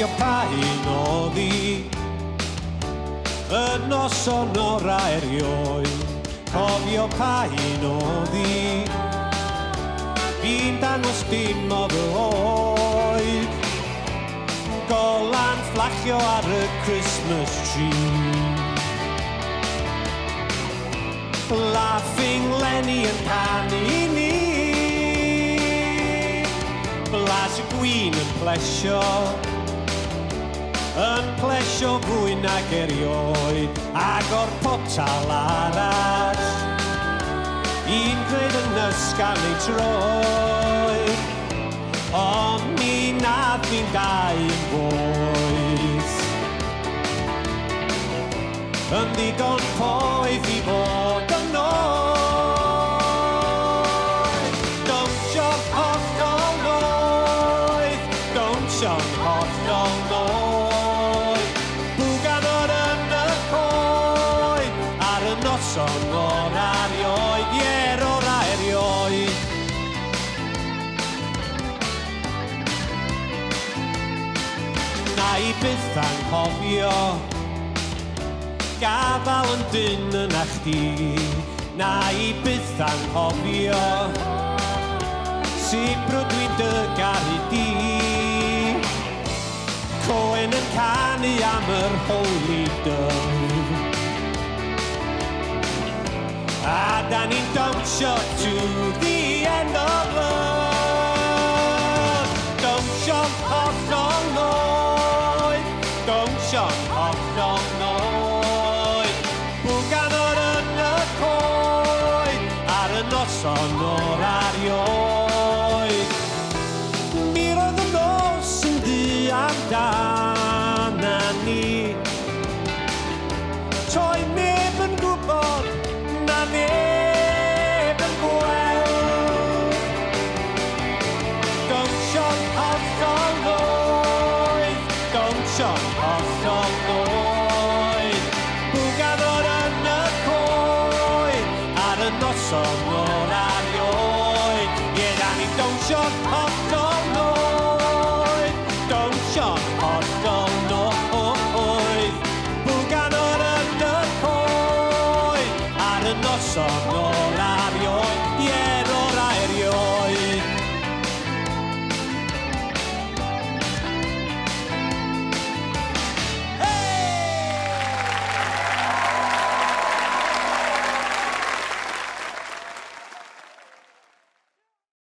Cofio pa un oddi y noson o'r aerioedd. Cofio pa un oddi fi'n dangos dim o fy oed. Golan fflachio ar y Christmas tree. Laughing Lenny yn canu ni. Blas y gwyn yn plesio fwy nag erioed. Ag o'r potal arall un gred yn ysgafn ei troed. Ond mi nad fi'n gau yn boeth. Yn ddigon poeth i fod yn oed. Dawnsio hollol noeth, dawnsio'n hollol noeth. Bwgan o'r yn y coed, ar y noson o'r arioed, ier o'r aerioed. Na i byth anghofio gafal yn dyn yn chdi. Na i byth anghofio sibrw dwi'n dy garu di. Coen yn canu am yr holy dove. A da ni'n dawnsio to the end of love. Dawnsio'n hollol noeth, dawnsio'n hollol noeth. Bwgan o'r yn y coed, ar y noson o'r arioed. Mi roedd y nos yn ddi amdana ni. Toedd neb yn gwybod na neb yn gweld. Dawnsio'n hollol noeth, dawnsio'n hollol noeth. Bwgan o'r yn y coed, ar y noson o'r arioed. Ie, da ni dawnsio'n hollol noeth, dawnsio'n hollol noeth. Bwgan o'r yn y coed, ar y noson o'r